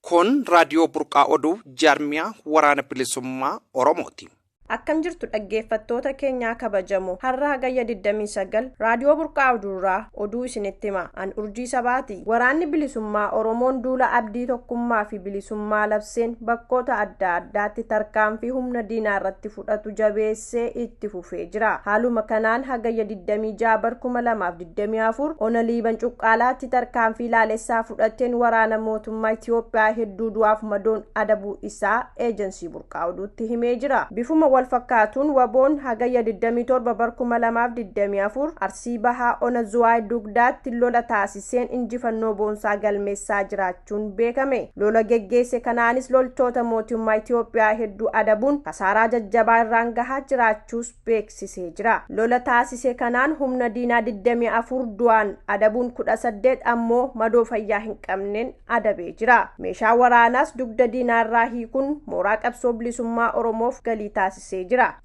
Kun raadiyoo burqaa oduu jaarmiyaa waraana bilisummaa Oromooti. Akkam jirtu dhaggeeffattoota keenyaa kabajamoo har'a hagayya 29 raadiyoo burqaa oduurraa oduu isinitti hima an urjii sabaati. Waraanni bilisummaa Oromoon duula abdii tokkummaa fi bilisummaa labseen bakkoota adda addaatti tarkaanfii humna diinaa irratti fudhatu jabeessee itti fufee jira. Haaluma kanaan hagayya 26 bara 2024 ona liiban cuqqaalaatti tarkaanfii laalessaa fudhateen waraana mootummaa Itiyoophiyaa hedduu du'aaf madoon adabuu isaa eejensii burqaa oduutti himee jira. Bifuma wal fakkaatuun waboon hagayya 27 bara 2024 Arsii Bahaa ona Zuwaay Dugdaatti lola taasiseen injifannoo boonsaa galmeessaa jiraachuun beekame. Lola geggeesse kanaanis loltoota mootummaa Itiyoophiyaa hedduu adabuun kasaaraa jajjabaa irraan gahaa jiraachuus beeksisee jira. Lola taasise kanaan humna diinaa 24 du'aan adabuun 18 ammoo madoo fayyaa hin qabneen adabee jira. Meeshaa waraanaas dugda diinaarraa hiikuun mooraa qabsoo bilisummaa Oromoof galii taasise.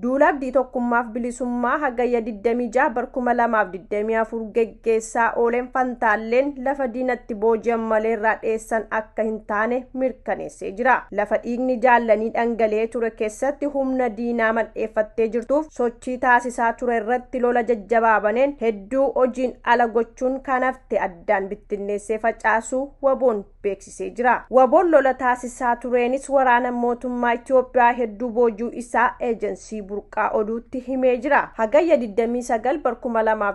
Duula abdii tokkummaaf bilisummaa hagayya 26 bara 2024 geggeessaa ooleen fantaalleen lafa diinatti booji'an malee irraa dheessan akka hin taane mirkaneessee jira. Lafa dhiigni jaallanii dhangalee ture keessatti humna diinaa mandheeffattee jirtuuf sochii taasisaa ture irratti lola jajjabaabaneen hedduu hojiin ala gochuun kan hafte addaan bittinneessee facaasuu waboon beeksisee jira. Waboon lola taasisaa tureenis waraana mootummaa Itiyoophiyaa hedduu boojuu isaa eejensii burqaa oduutti himee jira. Hagayya 29 bara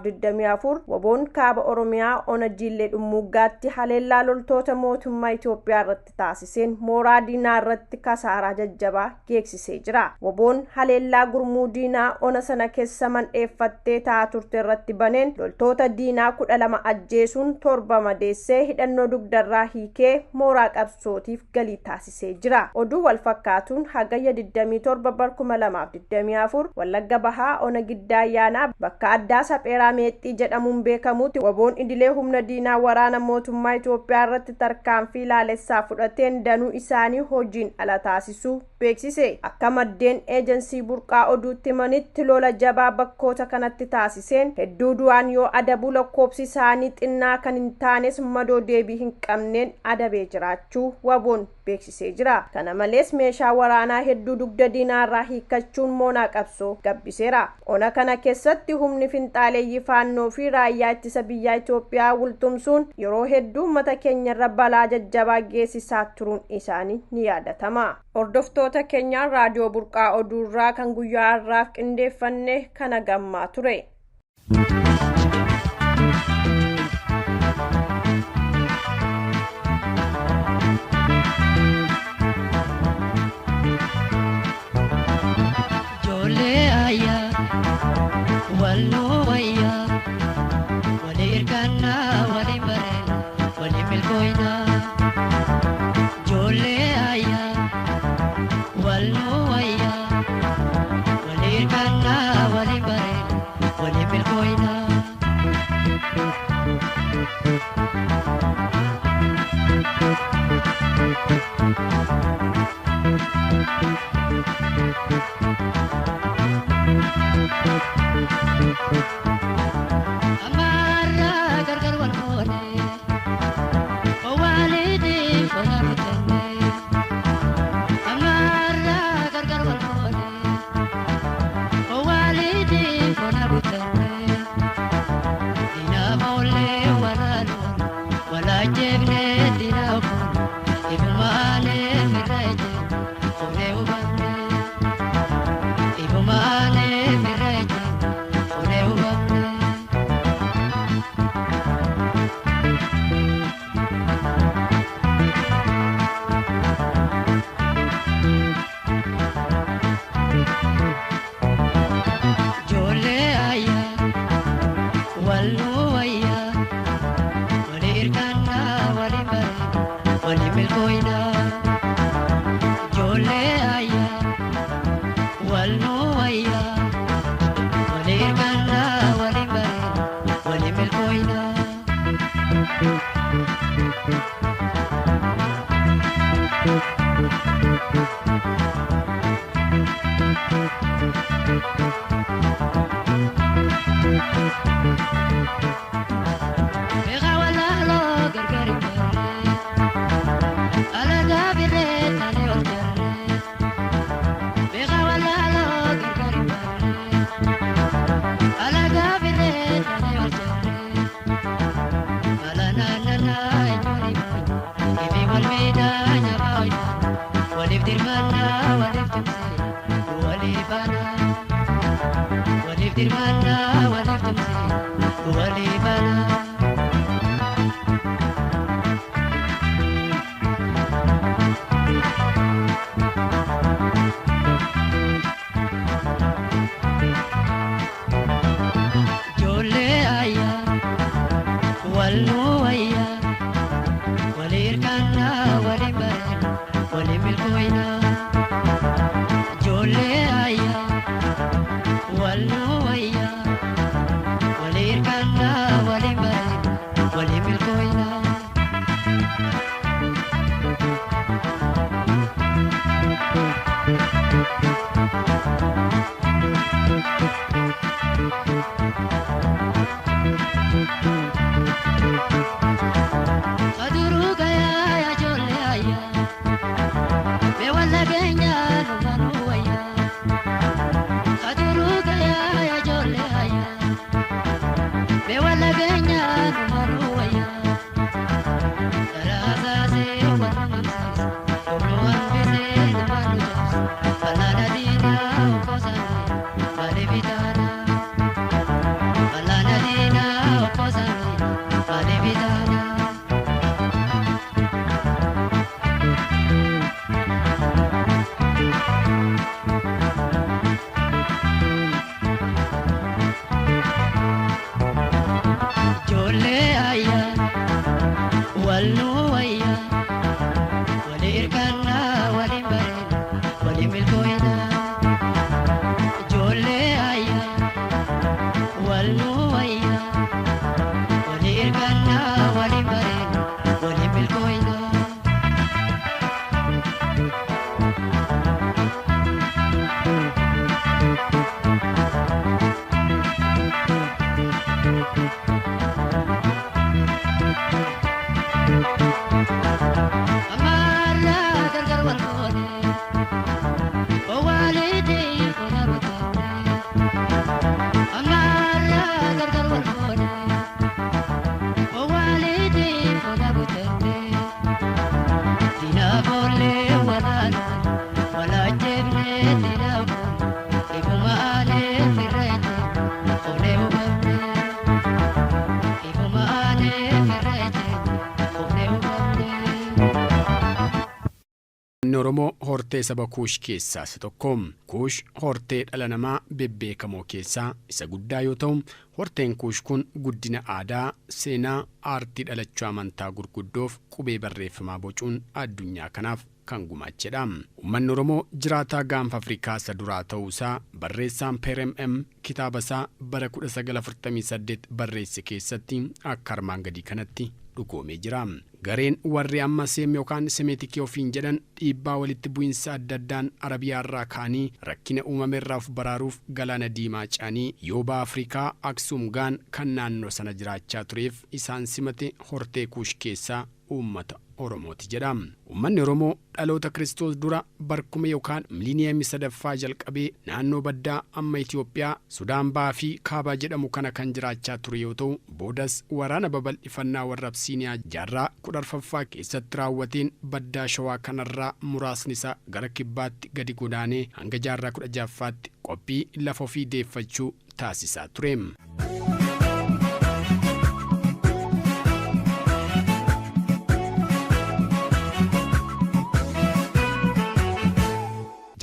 2024 waboon kaaba Oromiyaa ona Jillee Dhummuuggaatti haleellaa loltoota mootummaa Itiyoophiyaa irratti taasiseen mooraa diinaa irratti kasaaraa jajjabaa geessisee jira. Waboon haleellaa gurmuu diinaa ona sana keessa mandheeffattee taa'aa turte irratti baneen loltoota diinaa 12 ajjeesuun 7 madeessee hidhannoo dugdarraa hiikee mooraa qabsootiif galii taasisee jira. Oduu wal fakkaatuun hagayya 27 bara 2024 Wallagga Bahaa ona Giddaa Ayyaanaa bakka addaa Sapheeraa Meexxii jedhamuun beekamutti waboon idilee humna diinaa waraana mootummaa Itiyoophiyaa irratti tarkaanfii laalessaa fudhateen danuu isaanii hojiin ala taasisuu beeksise. Akka maddeen eejensii burqaa oduutti himanitti lola jabaa bakkoota kanatti taasiseen hedduu du'aan yoo adabu lakkoobsi isaanii xinnaa kan hin taanes madoo deebii hin qabneen adabee jiraachuu waboon beeksisee jira. Kana malees meeshaa waraanaa hedduu dugda diinaarraa hiikachuun moonaa qabsoo gabbiseera. Ona kana keessatti humni finxaaleeyyii faannoo fi raayyaa ittisa biyyaa Itiyoophiyaa wultumsuun yeroo hedduu uummata keenyarra balaa jajjabaa geessisaa turuun isaanii ni yaadatama. Hordoftoota keenyaan raadiyoo burqaa oduurraa kan guyyaa har'aaf qindeeffanne kana gammaa ture. Oromoo hortee saba Kuush keessaa isa tokko. Kuush hortee dhala namaa bebbeekamoo keessaa isa guddaa yoo ta'u, horteen Kuush kun guddina aadaa, seenaa, aartii dhalachuu amantaa gurguddoof qubee barreeffamaa bocuun addunyaa kanaaf kan gumaachedha. Uummanni Oromoo jiraataa gaanfa Afrikaa isa duraa ta'uusaa barreessaan PRMM kitaaba isaa bara 1948 barreesse keessatti akka armaan gadii kanatti dhugoomee jira. Gareen warri amma seem yookaan semeetikii ofiin jedhan dhiibbaa walitti bu'insa adda addaan Arabiyaarraa kaanii rakkina uumameerraa of baraaruuf galaana diimaa caanii yoobaa Afrikaa Aksuum gaan kan naannoo sana jiraachaa tureef isaan simate hortee Kuush keessaa uummata Oromooti jedha. Uummanni Oromoo dhaloota Kiristoos dura barkuma yookaan miliiniyamii sadaffaa jalqabee naannoo baddaa amma Itoophiyaa, Sudaan Bahaa fi Kaabaa jedhamu kana kan jiraachaa ture yoo ta'u, boodas waraana babal'ifannaa warra Absiiniyaa jaarraa 14ffaa keessatti raawwateen baddaa Shawaa kanarraa muraasni isaa gara kibbaatti gadi godaanee hanga jaarraa 16ffaatti qophii lafa ofii deeffachuu taasisaa ture.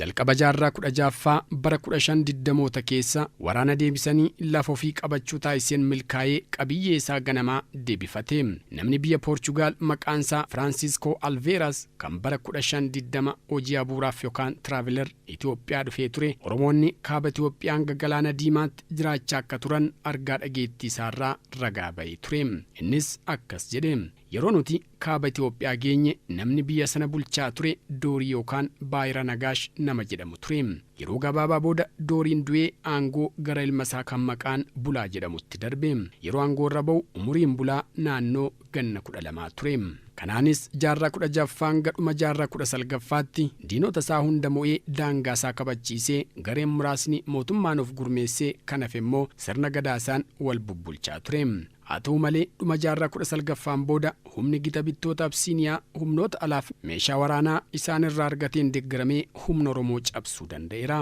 jalqaba jaarraa 16ffaa bara 1520moota keessa waraana deebisanii lafa ofii qabachuu taasiseen milkaa'ee qabiyyee isaa ganamaa deebifate. Namni biyya Poorchugaal maqaan isaa Francisco Alveras kan bara 1520 hojii abuuraaf yookaan tiraaveler Itoophiyaa dhufee ture, Oromoonni kaaba Itoophiyaa hanga galaana diimaatti jiraachaa akka turan argaa dhageettii isaarraa ragaa ba'ee ture. Innis akkas jedhe. Yeroo nuti kaaba Itoophiyaa geenye namni biyya sana bulchaa ture Doorii yookaan Baayira Nagaash nama jedhamu ture. Yeroo gabaabaa booda Dooriin du'ee aangoo gara ilma isaa kan maqaan Bulaa jedhamutti darbe. Yeroo aangoo irra ba'u umuriin Bulaa naannoo ganna 12 ture. Kanaanis jaarraa 16ffaan gadhuma jaarraa 19ffaatti diinota isaa hunda mo'ee daangaa isaa kabachiisee gareen muraasni mootummaan of gurmeessee kan hafe immoo sirna gadaasaan wal bubbulchaa ture. haa ta'u malee dhuma jaarraa 19ffaan booda humni gita bittoota Absiiniyaa humnoota alaaf meeshaa waraanaa isaan irraa argateen deeggaramee humna Oromoo cabsuu danda'eera.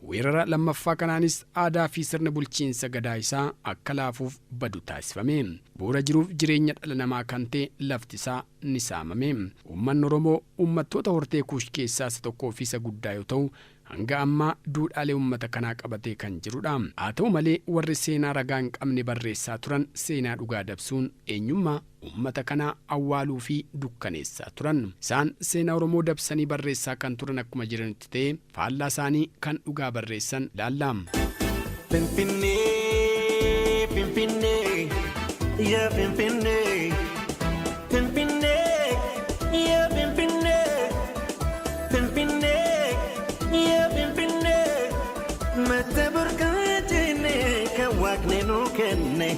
Weerara lammaffaa kanaanis aadaa fi sirna bulchiinsa gadaa isaa akka laafuuf badu taasifame. Bu'uura jiruuf jireenya dhala namaa kan ta'e lafti isaa ni saamame. Uummanni Oromoo uummattoota hortee Kuush keessaa isa tokkoo fi isa guddaa yoo ta'u, hanga ammaa duudhaalee uummata kanaa qabatee kan jirudha. Haa ta'u malee warri seenaa ragaa hin qabne barreessaa turan seenaa dhugaa dabsuun eenyummaa uummata kanaa awwaaluu fi dukkaneessaa turan. Isaan seenaa Oromoo dabsanii barreessaa kan turan akkuma jiranitti ta'e faallaa isaanii kan dhugaa barreessan laalla. Finfinnee, Finfinnee, yaa Finfinnee, Finfinnee, yaa Finfinnee, Finfinnee, yaa Finfinnee, mata burqaajine kan waaqni nu kenne,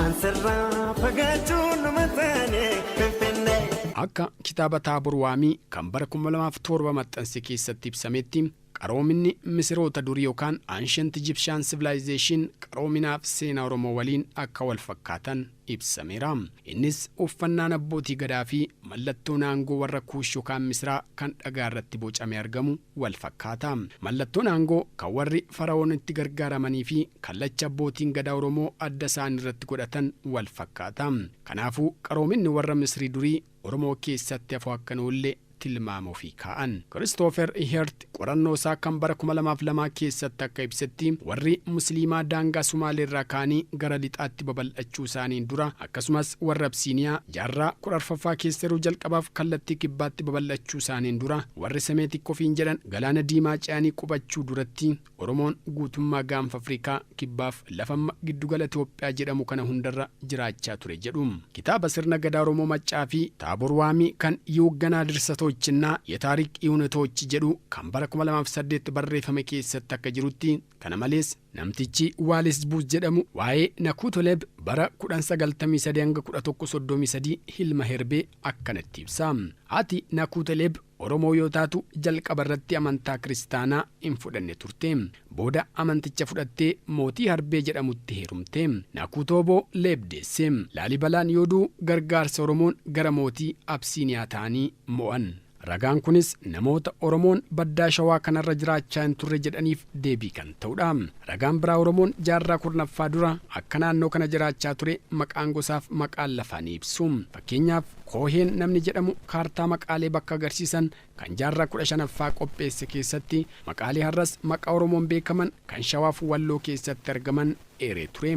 ansarraa fagaachuun mataane Finfinnee. Akka kitaaba Taabor Waamii kan bara 2007 maxxanse keessatti ibsametti qaroominni Misiroota durii yookaan Ancient Egyptian Civilization qaroominaaf seenaa Oromoo waliin akka wal fakkaatan ibsameera. Innis uffannaan abbootii gadaa fi mallattoon aangoo warra Kuush yookaan Misiraa kan dhagaa irratti bocamee argamu wal fakkaata. Mallattoon aangoo kan warri Fara'oonitti gargaaramanii fi kallacha abbootiin gadaa Oromoo adda isaanii irratti godhatan wal fakkaata. Kanaafuu qaroominni warra Misirii durii Oromoo keessatti hafuu akka noollee tilmaamoo fi kaa'an. Christopher Ihert qorannoo isaa kan bara 2002 keessatti akka ibsetti warri musliimaa daangaa Sumaalee irraa kaanii gara lixaatti babal'achuu isaaniin dura akkasumas warra Absiiniyaa jaarraa 14ffaa keessa yeroo jalqabaaf kallattii kibbaatti babal'achuu isaaniin dura warri Semeetik ofiin jedhan galaana diimaa ce'anii qubachuu duratti Oromoon guutummaa gaanfa Afrikaa kibbaaf lafa giddugala Itoophiyaa jedhamu kana hundarra jiraachaa ture jedhu. Kitaaba sirna gadaa Oromoo Maccaa fi Taabor Waamii kan Yoogganaa Dirsatoo Tochina የታሪክ እውነቶች jedhu kan bara 2008 barreeffame keessatti akka jirutti kana malees namtichi Waalis Buus jedhamu waa'ee Nakutoleb bara 1993 hanga 1133 hilma herbee akkanatti ibsa. Ati Nakutoleb Oromoo yoo taatu jalqaba irratti amantaa kiristaanaa hin fudhanne turte. Booda amanticha fudhattee mootii Harbee jedhamutti heerumte. Nakutoboo Leebdeesse. Laalibalaan yooduu gargaarsa Oromoon gara mootii Absiiniyaa ta'anii mo'an. Ragaan kunis namoota Oromoon baddaa Shawaa kanarra jiraachaa hin turre jedhaniif deebii kan ta'udha. Ragaan biraa Oromoon jaarraa 10ffaa dura akka naannoo kana jiraachaa ture maqaan gosaaf maqaan lafaa ni ibsu. Fakkeenyaaf Kooheen namni jedhamu kaartaa maqaalee bakka agarsiisan kan jaarraa 15ffaa qopheesse keessatti maqaalee har'as maqaa Oromoon beekaman kan Shawaaf Walloo keessatti argaman eeree ture.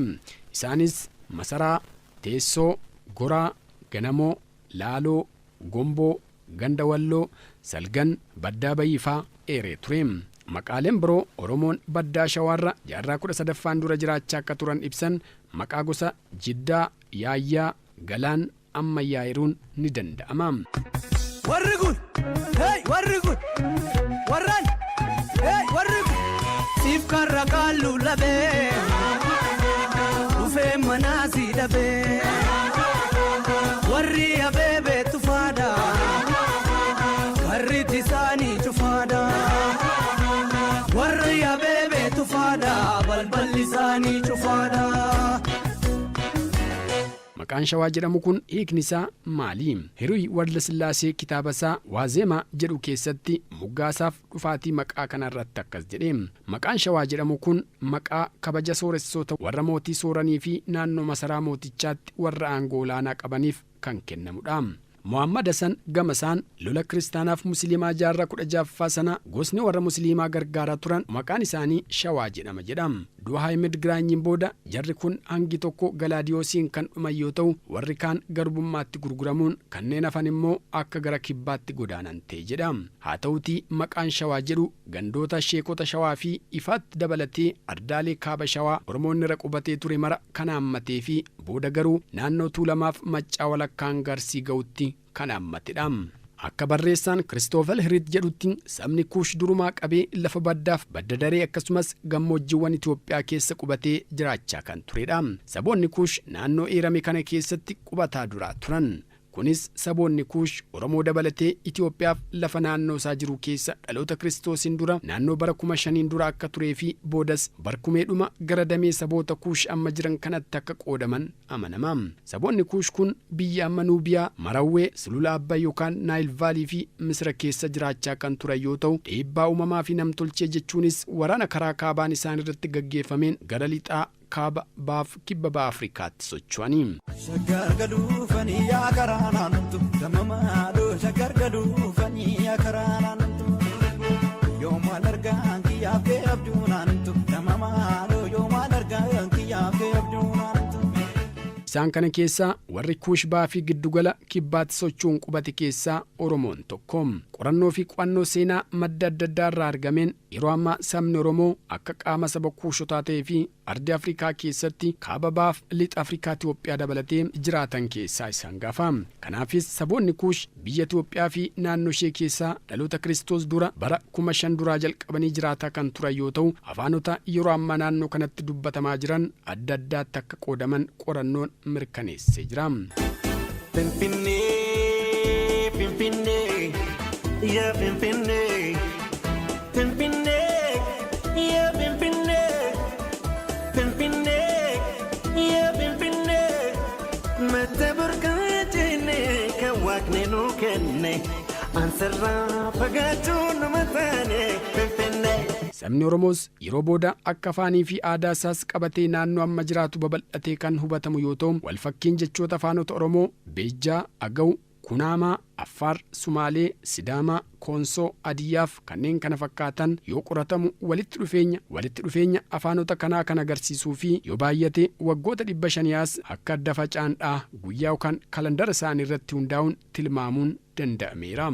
Isaanis Masaraa, Teessoo, Goraa, Ganamoo, Laaloo, Gomboo, Ganda Walloo, Salgan, Baddaa Bayiifaa eeree ture. Maqaaleen biroo Oromoon baddaa Shawaarra jaarraa 13ffaan dura jiraachaa akka turan ibsan maqaa gosa Jiddaa, Yaayyaa, Galaan, Ammayyaayiruun ni danda'ama. Warri kun! Hey! Warri kun! Warraan! Hey! Warri kun! Siif karra kaallu labee dhufee manaasii dhabee warri abeebee tufaadha karri tisaanii cufaadha warri abeebee tufaadha balballi isaanii cufaadha. Maqaan Shawaa jedhamu kun hiikni isaa maali? Hiruy Waldaslaasee kitaaba isaa Waazeemaa jedhu keessatti muggaasaaf dhufaatii maqaa kanarratti akkas jedhe. Maqaan Shawaa jedhamu kun maqaa kabaja sooressoota warra mootii sooranii fi naannoo masaraa mootichaatti warra aangoo olaanaa qabaniif kan kennamudha. Muhammad Hassan gamasaan lola kiristaanaaf musliimaa jaarraa 16ffaa sana gosni warra musliimaa gargaaraa turan maqaan isaanii Shawaa jedhama jedhama. Du'a Hayimed Giraanyiin booda jarri kun hangi tokko Galaadiyoosiin kan dhuman yoo ta'u warri kaan garbummaatti gurguramuun kanneen hafan immoo akka gara kibbaatti godaanan ta'e jedhama. Haa ta'utii maqaan Shawaa jedhu gandoota sheekota Shawaa fi ifaatti dabalatee ardaalee kaaba Shawaa Oromoonni irra qubatee ture mara kan haammatee fi booda garuu naannoo Tuulamaaf Maccaa walakkaan Garsii ga'utti kan haammatedha. Akka barreessaan Christopher Ihert jedhutti sabni Kuush durumaa qabee lafa baddaaf badda daree akkasumas gammoojjiiwwan Itoophiyaa keessa qubatee jiraachaa kan turedha. Saboonni Kuush naannoo eerame kana keessatti qubataa duraa turan. Kunis saboonni Kuush Oromoo dabalatee Itoophiyaaf lafa naannoo isaa jiru keessa dhaloota Kiristoosiin dura naannoo bara 5000 dura akka turee fi boodas barkumeedhuma gara damee saboota Kuush amma jiran kanatti akka qoodaman amanama. Saboonni Kuush kun biyya amma Nuubiyaa, Marawwee, Sulula Abbayyaa yookaan Naayil Vaalii fi Misira keessa jiraachaa kan turan yoo ta'u, dhiibbaa uumamaa fi namtolchee jechuunis waraana karaa kaabaan isaan irratti gaggeeffameen gara lixaa kaaba baaf kibba ba'a Afrikaatti socho'anii. Shaggar gaduufanii yaa karaa naannatu damamaadoo shaggar gaduufanii yaa karaa naannatu yoomaan argaan kiyyaaf kee abjuu naannatu damamaadoo yoomaan argaan kiyyaaf kee abjuu naannatu. Isaan kana keessaa warri Kuush ba'aa fi giddugala kibbaatti socho'uun qubate keessaa Oromoon tokko. Qorannoo fi qo'annoo seenaa madda adda addaa irraa argameen yeroo ammaa sabni Oromoo akka qaama saba Kuushotaa ta'ee fi ardii Afrikaa keessatti kaaba baaf lixa Afrikaa Itoophiyaa dabalatee jiraatan keessaa isaan gafa. Kanaafis saboonni Kuush biyya Itoophiyaa fi naannoo ishee keessaa dhaloota Kiristoos dura bara 5000 duraa jalqabanii jiraataa kan turan yoo ta'u, afaanota yeroo ammaa naannoo kanatti dubbatamaa jiran adda addaatti akka qoodaman qorannoon mirkaneessee jira. Finfinnee, Finfinnee, yaa Finfinnee, Finfinnee, yaa Finfinnee, Finfinnee, yaa Finfinnee, mata burqaajine kan waaqni nu kenne ansarraa fagaachuun nama taane Finfinnee. Sabni Oromoos yeroo booda akka afaanii fi aadaa isaas qabatee naannoo amma jiraatu babal'atee kan hubatamu yoo ta'u, walfakkiin jechoota afaanota Oromoo Beejjaa, Agaw, Kunaamaa, Affaar, Sumaalee, Sidaamaa, Koonsoo, Adiyyaaf kanneen kana fakkaatan yoo qoratamu walitti dhufeenya afaanota kanaa kan agarsiisuu fi yoo baay'ate waggoota 500 akka adda facaandhaa guyyaa yookaan kalandara isaanii irratti hundaa'uun tilmaamuun danda'ameera.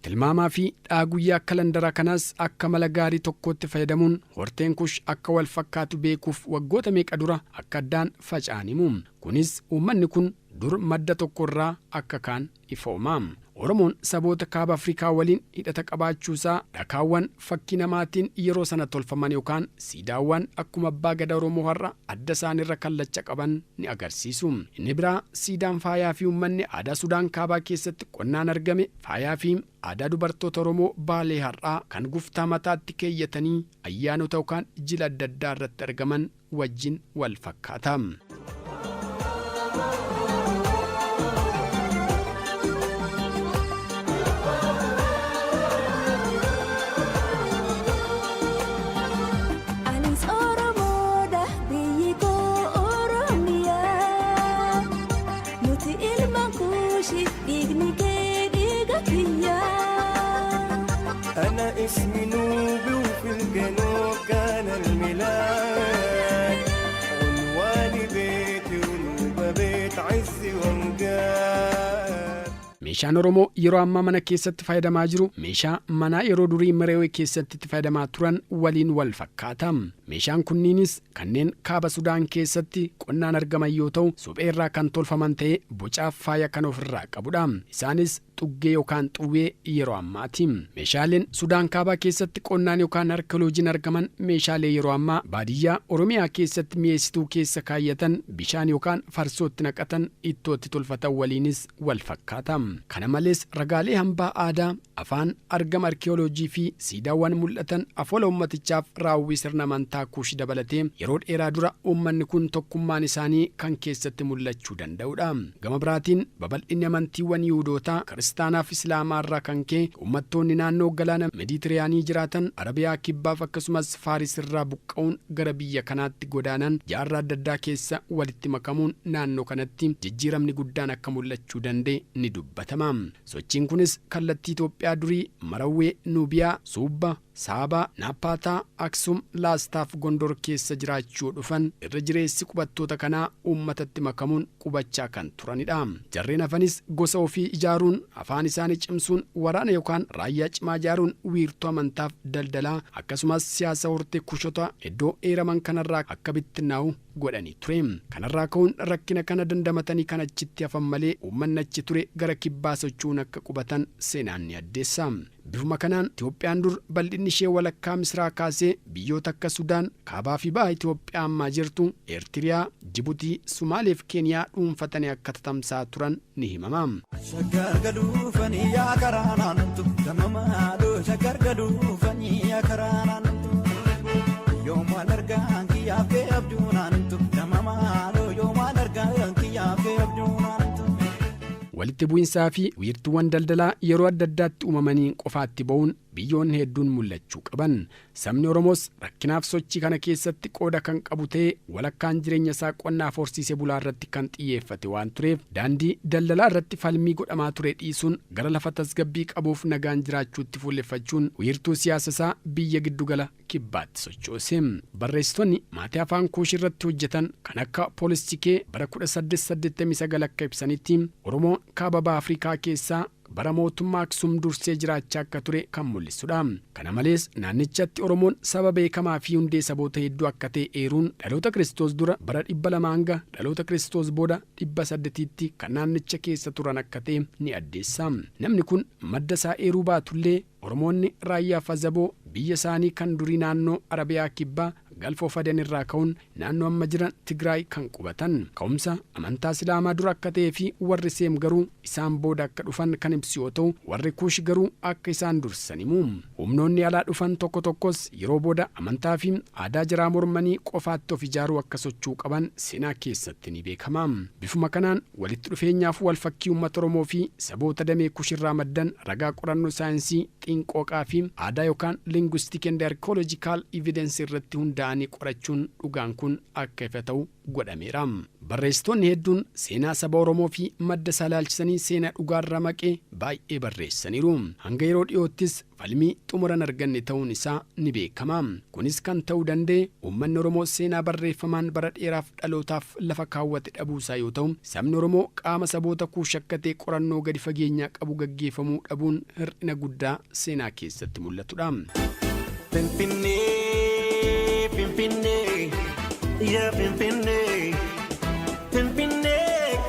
Tilmaamaa fi dhaa guyyaa kalandara kanaas akka mala gaarii tokkotti fayyadamuun horteen Kuush akka wal fakkaatu beekuuf waggoota meeqa dura akka addaan faca'animu. Kunis uummanni kun dur madda tokkorraa akka kaan ifooma. Oromoon saboota kaaba Afrikaa waliin hidhata qabaachuusaa dhakaawwan fakkii namaatiin yeroo sana tolfaman yookaan siidaawwan akkuma abbaa gadaa Oromoo har'a adda isaanirra kallacha qaban ni agarsiisu. Inni biraa siidaan faayaa fi uummanni aadaa Sudaan kaabaa keessatti qonnaan argame faayaa fi aadaa dubartoota Oromoo Baalee har'aa kan guftaa mataatti keeyyatanii ayyaanota yookaan jila adda addaa irratti argaman wajjin wal fakkaata. اسمي نوبي وفي الجنوب كان الميلاد عنواني بيتي ونوبة بيت عزي وامجاد. Meeshaan Oromoo yeroo ammaa mana keessatti fayyadamaa jiru meeshaa manaa yeroo durii Mareewee keessatti itti fayyadamaa turan waliin wal fakkaata. Meeshaan kunniinis kanneen kaaba Sudaan keessatti qonnaan argaman yoo ta'u, suphee irraa kan tolfaman ta'ee bocaaf faaya kan ofirraa qabudha. Isaanis xuggee yookaan xuwwee yeroo ammaati. Meeshaaleen Sudaan kaabaa keessatti qonnaan yookaan arkeoloojiin argaman meeshaalee yeroo ammaa baadiyyaa Oromiyaa keessatti mi'eessituu keessa kaayyatan bishaan yookaan farsootti naqatan ittootti tolfatan waliinis wal fakkaata. Kana malees ragaalee hambaa aadaa, afaan, argama arkeoloojii fi siidaawwan mul'atan afoola ummatichaaf raawwii sirna amantaa Kuush dabalatee yeroo dheeraa dura uummanni kun tokkummaan isaanii kan keessatti mul'achuu danda'udha. Gama biraatiin babal'inni amantiiwwan Yihuudootaa, Kiristaanaa fi Islaamaa irraa kan ka'e uummattoonni naannoo galaana Meeditiraanii jiraatan Arabiyaa kibbaaf akkasumas Faaris irraa buqqa'uun gara biyya kanaatti godaanan jaarraa adda addaa keessa walitti makamuun naannoo kanatti jijjiiramni guddaan akka mul'achuu danda'e ni dubbatama. Sochiin kunis kallattii Itoophiyaa durii Marawwee, Nuubiyaa, Suubba, Saabaa, Naapaataa, Aksum, Laastaaf Gondor keessa jiraachuu dhufan irra jireessi qubattoota kanaa uummatatti makamuun qubachaa kan turanidha. Jarreen hafanis gosa ofii ijaaruun, afaan isaanii cimsuun, waraana yookaan raayyaa cimaa ijaaruun wiirtuu amantaaf daldalaa akkasumas siyaasa hortee Kuushota iddoo eeraman kanarraa akka bittinnaa'u godhanii ture. Kanarraa ka'uun rakkina kana dandamatanii kan achitti hafan malee uummanni achi ture gara kibbaa socho'uun akka qubatan seenaan ni addeessa. Bifuma kanaan Itoophiyaan dur bal'inni ishee walakkaa Misraa kaasee biyyoota akka Sudaan, Kaabaa fi Bahaa Itoophiyaa ammaa jirtu Eertiriyaa, Jibuutii, Sumaalee fi Keeniyaa dhuunfatanii akka tatamsaa turan ni himama. Shaggar gaduufanii yaa karaa naannatu damamaadhoo shaggar gaduufanii yaa karaa naannatu yoomaan argaan kiyyaafee abduu naannatu damamaadhoo yoomaan argaan kiyyaafee abduu naannatu. Walitti bu'insaa fi wiirtuuwwan daldalaa yeroo adda addaatti uumamanii qofaatti ba'uun biyyoonni hedduun mul'achuu qaban. Sabni Oromoos rakkinaaf sochii kana keessatti qooda kan qabu ta'ee walakkaan jireenya isaa qonnaaf horsiisee bulaa irratti kan xiyyeeffate waan tureef daandii daldalaa irratti falmii godhamaa ture dhiisuun gara lafa tasgabbii qabuuf nagaan jiraachuutti fuulleffachuun wiirtuu siyaasa isaa biyya giddugala kibbaatti sochoose. Barreessitoonni maatii afaan Kuush irratti hojjetan kan akka Poolistikee bara 1889 akka ibsanitti Oromoon kaaba baha Afrikaa keessaa bara mootummaa Aksum dursee jiraachaa akka ture kan mul'isudha. Kana malees naannichatti Oromoon saba beekamaa fi hundee saboota hedduu akka ta'e eeruun dhaloota Kiristoos dura bara 200 hanga dhaloota Kiristoos booda 800tti kan naannicha keessa turan akka ta'e ni addeessa. Namni kun madda isaa eeruu baatullee Oromoonni raayyaa fi azaboo biyya isaanii kan durii naannoo Arabiyaa kibbaa galfoo Fadan irraa ka'uun naannoo amma jiran Tigraay kan qubatan. Ka'umsa amantaa Islaamaa dura akka ta'ee fi warri Seem garuu isaan booda akka dhufan kan ibsu yoo ta'u, warri Kuush garuu akka isaan dursan himu. Humnoonni alaa dhufan tokko tokkos yeroo booda amantaa fi aadaa jiraa mormanii qofaatti of ijaaruu akka sochuu qaban seenaa keessatti ni beekama. Bifuma kanaan walitti dhufeenyaaf wal fakkii uummata Oromoo fi saboota damee Kuush irraa maddan ragaa qorannoo saayinsii xiinqooqaa fi aadaa yookaan linguistic and archaeological evidence irratti hundaa'anii qorachuun dhugaan kun akka ifa ta'u godhameera. Barreessitoonni hedduun seenaa saba Oromoo fi madda isaa ilaalchisanii seenaa dhugaarra maqee baay'ee barreessaniiru. Hanga yeroo dhiyoottis falmii xumuran arganne ta'uun isaa ni beekama. Kunis kan ta'uu danda'e uummanni Oromoo seenaa barreeffamaan bara dheeraaf dhalootaaf lafa kaawwate dhabuusaa yoo ta'u, sabni Oromoo qaama saboota Kuush akka ta'e qorannoo gadi fageenyaa qabu gaggeeffamuu dhabuun hir'ina guddaa seenaa keessatti mul'atudha. Pimpinee, Pimpinee, yaa Pimpinee, Pimpinee,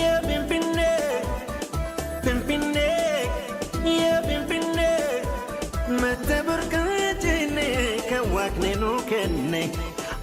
yaa Pimpinee, Pimpinee, yaa Pimpinee, mata burqaajinee kan waaqni nuu kenne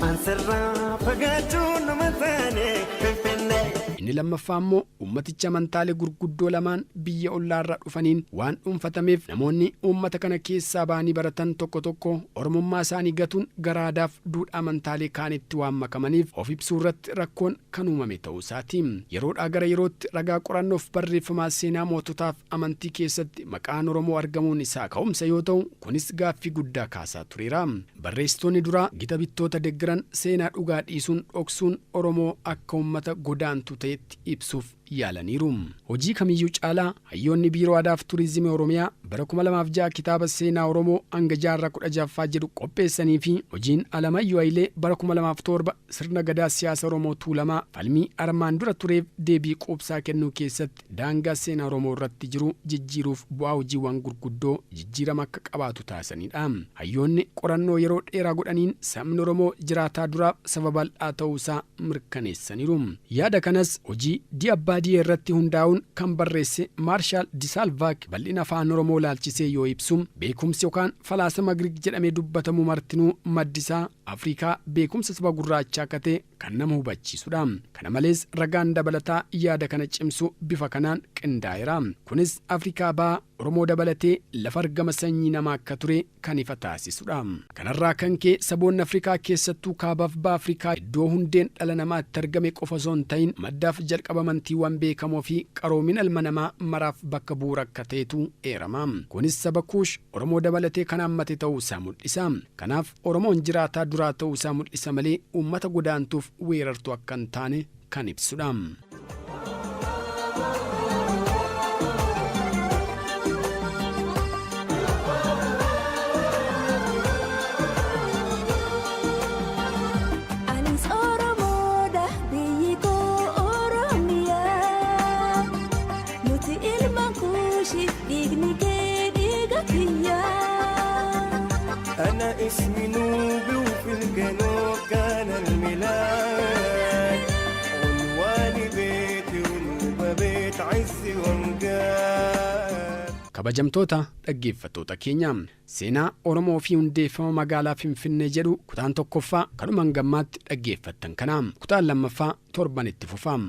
ansarraa fagaachuun nama taane Pimpinee. Inni lammaffaa immoo uummaticha amantaalee gurguddoo lamaan biyya ollaarraa dhufaniin waan dhuunfatameef namoonni uummata kana keessaa ba'anii baratan tokko tokko oromummaa isaanii gatuun gara aadaaf duudhaa amantaalee kaanitti waan makamaniif of ibsuu irratti rakkoon kan uumame ta'uu isaati. Yeroodhaa gara yerootti ragaa qorannoof barreeffamaa seenaa moototaaf amantii keessatti maqaan Oromoo argamuun isaa ka'umsa yoo ta'u, kunis gaaffii guddaa kaasaa tureera. Barreessitoonni duraa gita bittoota deeggaran seenaa dhugaa dhiisuun dhoksuun Oromoo akka uummata godaantu ta'etti ibsuuf yaalaniiru. Hojii kamiyyuu caalaa hayyoonni biiroo aadaa fi turizimii Oromiyaa bara 2006 kitaaba seenaa Oromoo hanga jaarraa 16ffaa jedhu qopheessanii fi hojiin Alamayyoo Hayilee bara 2007 sirna gadaa siyaasa Oromoo Tuulamaa falmii armaan dura tureef deebii quubsaa kennuu keessatti daangaa seenaa Oromoo irratti jiru jijjiiruuf bu'aa hojiiwwan gurguddoo jijjiirama akka qabaatu taasisanidha. Hayyoonni qorannoo yeroo dheeraa godhaniin sabni Oromoo jiraataa duraaf saba bal'aa ta'uusaa mirkaneessaniiru. Yaada kanas hojii Diyaabbaadiyee irratti hundaa'uun kan barreesse Maarshaal Disaalvaak bal'ina afaan Oromoo laalchisee yoo ibsu beekumsi yookaan falaasama Giriik jedhamee dubbatamu martinuu maddisaa Afrikaa beekumsa saba gurraachaa akka ta'e kan nama hubachiisudha. Kana malees ragaan dabalataa yaada kana cimsu bifa kanaan qindaa'eera. Kunis Afrikaa bahaa Oromoo dabalatee lafa argama sanyii namaa akka ture kan ifa taasisudha. Kanarraa kan ka'e saboonni Afrikaa keessattuu kaabaaf baha Afrikaa iddoo hundeen dhala namaatti argame qofa osoo hin ta'in maddaaf jalqaba amantiiwwan beekamoo fi qaroomina ilma namaa maraaf bakka bu'uura akka ta'etu eerama. Kunis saba Kuush Oromoo dabalatee kan hammate ta'uu isaa mul'isa. Kanaaf Oromoon jiraataa duraa ta'uu isaa mul'isa malee uummata godaantuuf weerartuu akka hin taane kan ibsudha. أنا اسمي نوبي وفي الجنوب كان الميلاد عنواني بيتي ونوبة بيت عزي وامجاد. kabajamtoota dhaggeeffattoota keenya seenaa Oromoo fi hundeeffama magaalaa Finfinnee jedhu kutaan tokkoffaa kanumaan gammaatti dhaggeeffattan kana kutaan lammaffaa torban itti fufa.